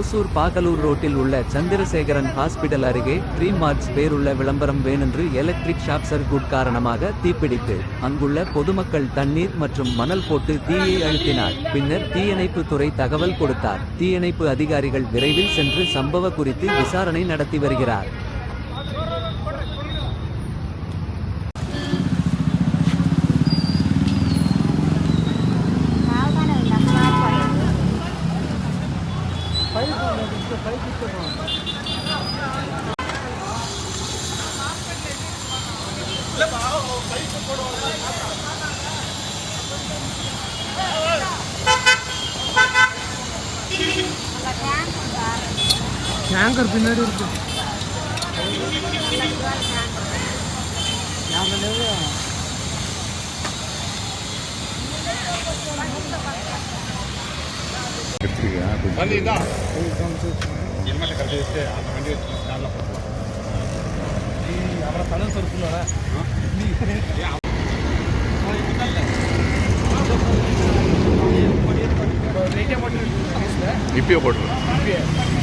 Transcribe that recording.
ஓசூர் பாகலூர் ரோட்டில் உள்ள சந்திரசேகரன் ஹாஸ்பிடல் அருகே ட்ரீம் மார்ட்ஸ் பேருள்ள விளம்பரம் வேணென்று எலக்ட்ரிக் ஷார்ட் சர்க்யூட் காரணமாக தீப்பிடித்து அங்குள்ள பொதுமக்கள் தண்ணீர் மற்றும் மணல் போட்டு தீயை அழுத்தினார். பின்னர் தீயணைப்பு துறை தகவல் கொடுத்தார். தீயணைப்பு அதிகாரிகள் விரைவில் சென்று சம்பவ குறித்து விசாரணை நடத்தி வருகிறார். டேங்கர் பின்னாடி இருக்கு. இப்பயே போட்டுருவோம்.